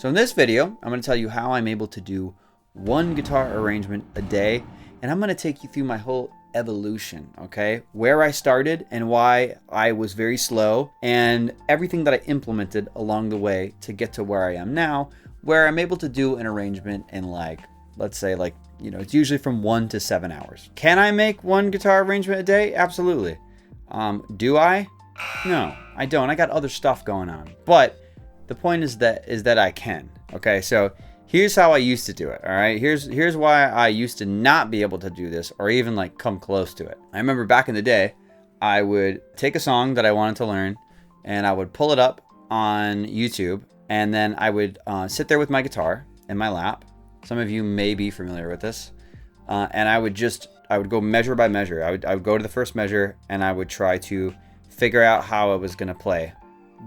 So in this video, I'm going to tell you how I'm able to do one guitar arrangement a day, and I'm going to take you through my whole evolution, okay? Where I started and why I was very slow, and everything that I implemented along the way to get to where I am now, where I'm able to do an arrangement in let's say it's usually from 1 to 7 hours. Can I make one guitar arrangement a day? Absolutely. Do I? No, I don't. I got other stuff going on. But the point is that I can. Okay, so here's how I used to do it. All right, here's why I used to not be able to do this or even come close to it. I remember back in the day, I would take a song that I wanted to learn, and I would pull it up on YouTube, and then I would sit there with my guitar in my lap. Some of you may be familiar with this, and I would go measure by measure. I would go to the first measure, and I would try to figure out how I was going to play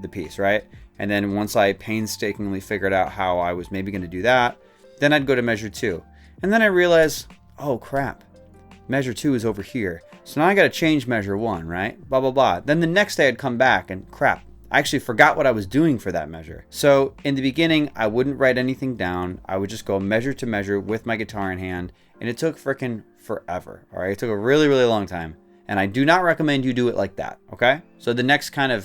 the piece, right? And then once I painstakingly figured out how I was maybe going to do that, then I'd go to measure 2. And then I realized, oh crap, measure 2 is over here. So now I got to change measure 1, right? Blah, blah, blah. Then the next day I'd come back and crap, I actually forgot what I was doing for that measure. So in the beginning, I wouldn't write anything down. I would just go measure to measure with my guitar in hand. And it took freaking forever, all right? It took a really, really long time. And I do not recommend you do it like that, okay? So the next kind of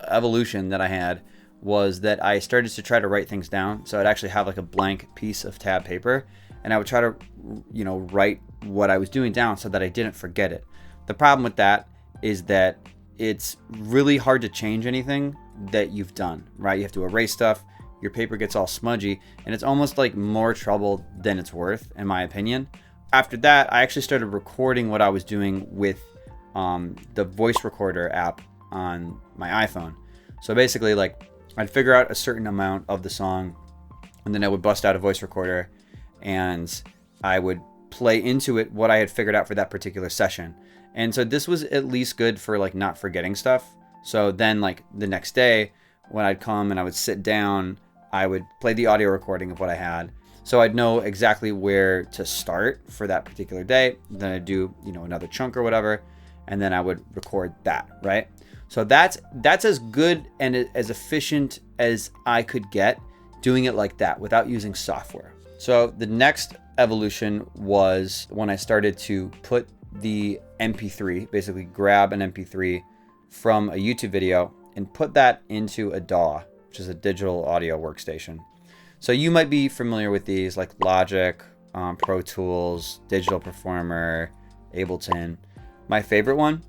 evolution that I had was that I started to try to write things down. So I'd actually have a blank piece of tab paper, and I would try to, write what I was doing down so that I didn't forget it. The problem with that is that it's really hard to change anything that you've done, right? You have to erase stuff. Your paper gets all smudgy, and it's almost more trouble than it's worth, in my opinion. After that, I actually started recording what I was doing with the voice recorder app on my iPhone. So basically, I'd figure out a certain amount of the song, and then I would bust out a voice recorder, and I would play into it what I had figured out for that particular session. And so this was at least good for not forgetting stuff. So then the next day when I'd come and I would sit down, I would play the audio recording of what I had. So I'd know exactly where to start for that particular day. Then I'd do, another chunk or whatever, and then I would record that, right? So that's as good and as efficient as I could get doing it like that without using software. So the next evolution was when I started to put the MP3, basically grab an MP3 from a YouTube video and put that into a DAW, which is a digital audio workstation. So you might be familiar with these like Logic, Pro Tools, Digital Performer, Ableton. My favorite one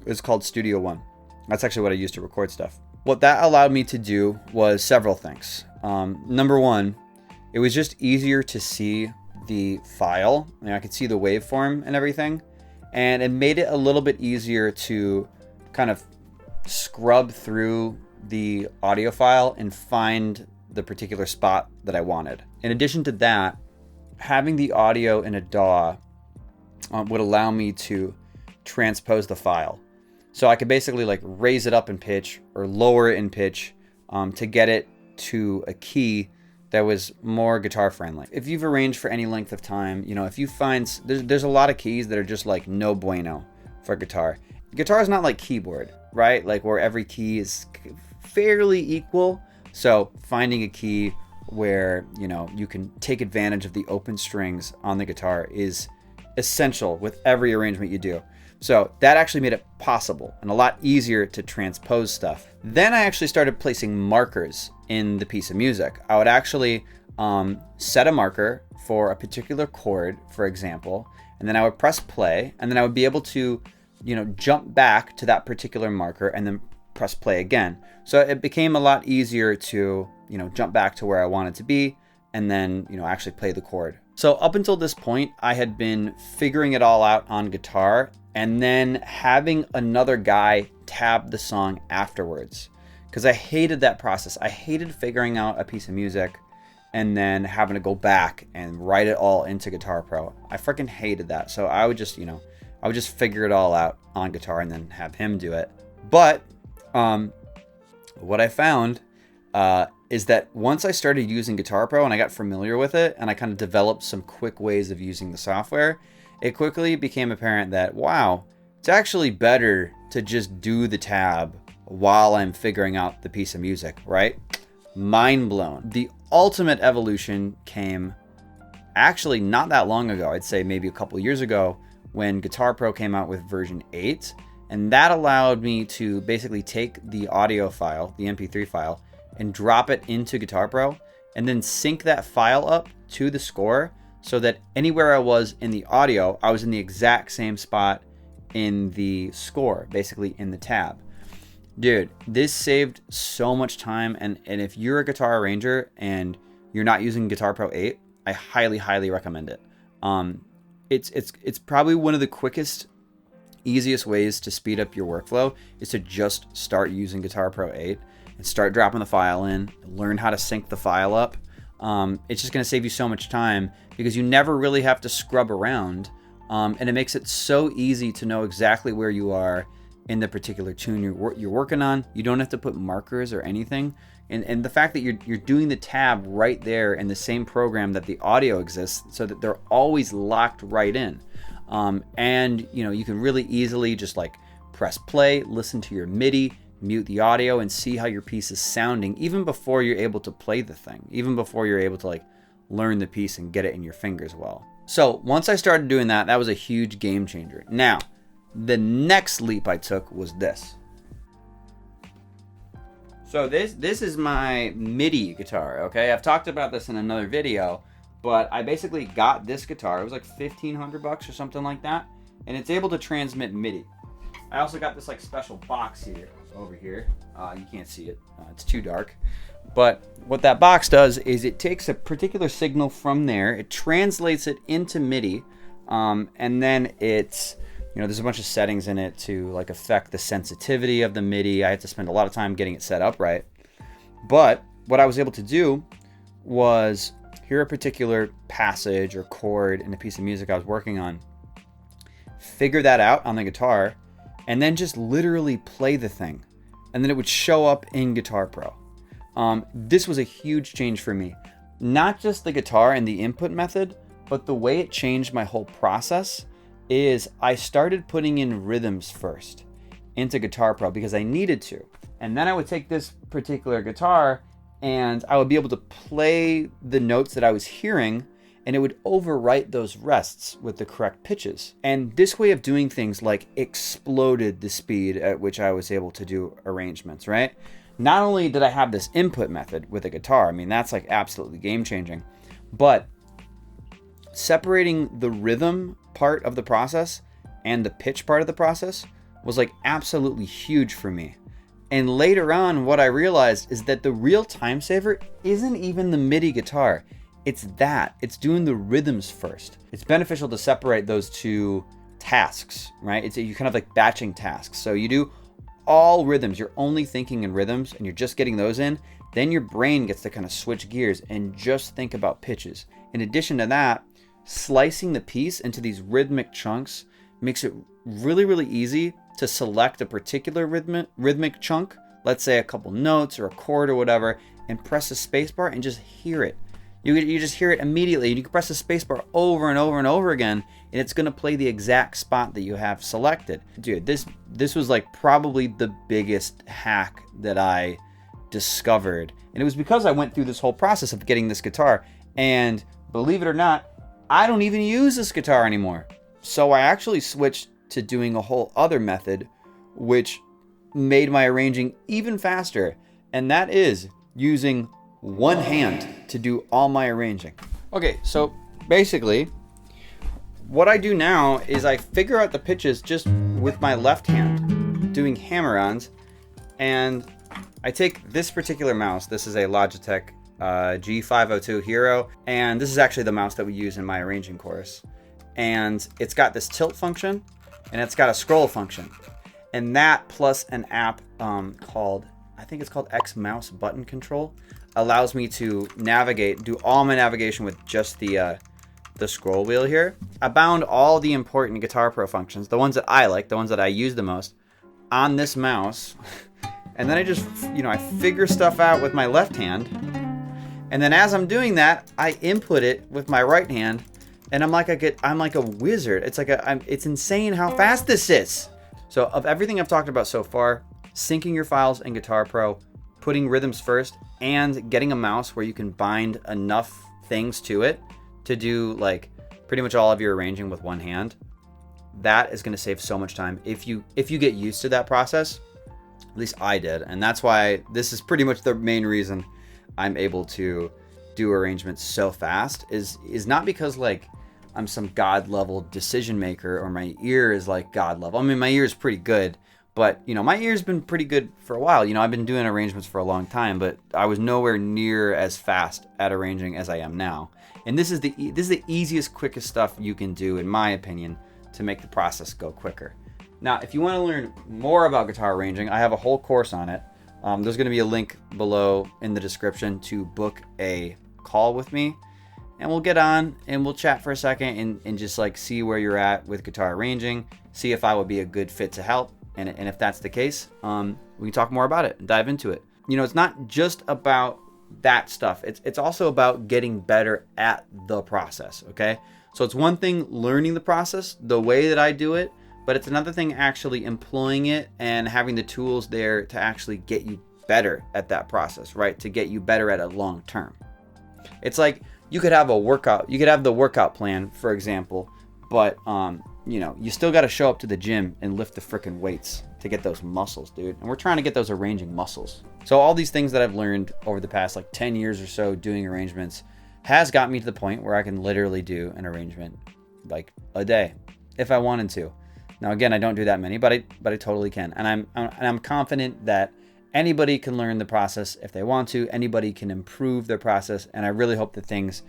is called Studio One. That's actually what I use to record stuff. What that allowed me to do was several things. Number one, it was just easier to see the file. I could see the waveform and everything. And it made it a little bit easier to kind of scrub through the audio file and find the particular spot that I wanted. In addition to that, having the audio in a DAW would allow me to transpose the file. So I could basically raise it up in pitch or lower it in pitch to get it to a key that was more guitar friendly. If you've arranged for any length of time, if you find there's a lot of keys that are just no bueno for guitar. Guitar is not like keyboard, right? Where every key is fairly equal. So finding a key where, you can take advantage of the open strings on the guitar is essential with every arrangement you do. So that actually made it possible and a lot easier to transpose stuff. Then I actually started placing markers in the piece of music. I would actually set a marker for a particular chord, for example, and then I would press play, and then I would be able to, jump back to that particular marker and then press play again. So it became a lot easier to, jump back to where I wanted to be and then, actually play the chord. So up until this point, I had been figuring it all out on guitar and then having another guy tab the song afterwards, because I hated that process. I hated figuring out a piece of music and then having to go back and write it all into Guitar Pro. I freaking hated that. So I would just, figure it all out on guitar and then have him do it. But what I found is that once I started using Guitar Pro and I got familiar with it and I kind of developed some quick ways of using the software, it quickly became apparent that, wow, it's actually better to just do the tab while I'm figuring out the piece of music, right? mind blown. The ultimate evolution came actually not that long ago. I'd say maybe a couple years ago when Guitar Pro came out with version 8. And that allowed me to basically take the audio file, the MP3 file, and drop it into Guitar Pro and then sync that file up to the score so that anywhere I was in the audio, I was in the exact same spot in the score, basically in the tab. Dude, this saved so much time. And if you're a guitar arranger and you're not using Guitar Pro 8, I highly recommend it. It's probably one of the quickest, easiest ways to speed up your workflow is to just start using Guitar Pro 8 and start dropping the file in, learn how to sync the file up. It's just going to save you so much time because you never really have to scrub around. And it makes it so easy to know exactly where you are in the particular tune you're working on. You don't have to put markers or anything. And the fact that you're doing the tab right there in the same program that the audio exists so that they're always locked right in. And you can really easily just like press play, listen to your MIDI, mute the audio, and see how your piece is sounding even before you're able to play the thing, even before you're able to like learn the piece and get it in your fingers well. So once I started doing that, that was a huge game changer. Now, the next leap I took was this. So this is my MIDI guitar, okay? I've talked about this in another video, but I basically got this guitar. It was like $1,500 or something like that, and it's able to transmit MIDI. I also got this like special box here, over here. You can't see it, it's too dark. But what that box does is it takes a particular signal from there, it translates it into MIDI, and then it's, there's a bunch of settings in it to like affect the sensitivity of the MIDI. I had to spend a lot of time getting it set up right. But what I was able to do was hear a particular passage or chord in a piece of music I was working on, figure that out on the guitar, and then just literally play the thing. And then it would show up in Guitar Pro. This was a huge change for me. Not just the guitar and the input method, but the way it changed my whole process is I started putting in rhythms first into Guitar Pro because I needed to. And then I would take this particular guitar and I would be able to play the notes that I was hearing, and it would overwrite those rests with the correct pitches. And this way of doing things like exploded the speed at which I was able to do arrangements, right? Not only did I have this input method with a guitar, I mean, that's like absolutely game changing, but separating the rhythm part of the process and the pitch part of the process was like absolutely huge for me. And later on, what I realized is that the real time saver isn't even the MIDI guitar. It's doing the rhythms first. It's beneficial to separate those two tasks, right? You kind of like batching tasks. So you do all rhythms, you're only thinking in rhythms and you're just getting those in. Then your brain gets to kind of switch gears and just think about pitches. In addition to that, slicing the piece into these rhythmic chunks makes it really easy to select a particular rhythmic chunk, let's say a couple notes or a chord or whatever, and press the spacebar and just hear it. You just hear it immediately. You can press the spacebar over and over and over again, and it's going to play the exact spot that you have selected. Dude, this was like probably the biggest hack that I discovered, and it was because I went through this whole process of getting this guitar, and believe it or not, I don't even use this guitar anymore. So I actually switched to doing a whole other method, which made my arranging even faster. And that is using one hand to do all my arranging. Okay, so basically, what I do now is I figure out the pitches just with my left hand, doing hammer-ons. And I take this particular mouse. This is a Logitech G502 Hero, and this is actually the mouse that we use in my arranging course, and it's got this tilt function and it's got a scroll function, and that plus an app called, I think it's called X Mouse Button Control, allows me to do all my navigation with just the scroll wheel here. I bound all the important Guitar Pro functions, the ones that I like, the ones that I use the most, on this mouse. And then I just, I figure stuff out with my left hand. And then as I'm doing that, I input it with my right hand, and I'm like a wizard. It's insane how fast this is. So of everything I've talked about so far, syncing your files in Guitar Pro, putting rhythms first, and getting a mouse where you can bind enough things to it to do like pretty much all of your arranging with one hand, that is going to save so much time if you get used to that process. At least I did, and that's why this is pretty much the main reason I'm able to do arrangements so fast is not because like I'm some god level decision maker or my ear is like god level. I mean, my ear is pretty good, but you know, my ear's been pretty good for a while. You know, I've been doing arrangements for a long time, but I was nowhere near as fast at arranging as I am now. And this is the easiest, quickest stuff you can do, in my opinion, to make the process go quicker. Now, if you want to learn more about guitar arranging, I have a whole course on it. There's going to be a link below in the description to book a call with me, and we'll get on and we'll chat for a second and just like see where you're at with guitar arranging, see if I would be a good fit to help, and if that's the case, we can talk more about it and dive into it. You know, it's not just about that stuff. It's also about getting better at the process, okay? So it's one thing learning the process the way that I do it, but it's another thing actually employing it and having the tools there to actually get you better at that process, right? To get you better at it long term. It's like you could have a workout, you could have the workout plan, for example, but you know, you still got to show up to the gym and lift the freaking weights to get those muscles, dude. And we're trying to get those arranging muscles. So all these things that I've learned over the past like 10 years or so doing arrangements has got me to the point where I can literally do an arrangement like a day if I wanted to. Now again, I don't do that many, but I totally can. And I'm confident that anybody can learn the process if they want to. Anybody can improve their process, and I really hope the things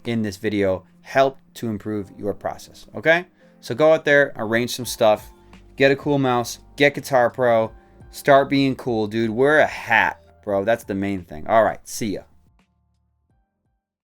in this video help to improve your process. Okay? So go out there, arrange some stuff, get a cool mouse, get Guitar Pro, start being cool, dude. Wear a hat, bro. That's the main thing. All right, see ya.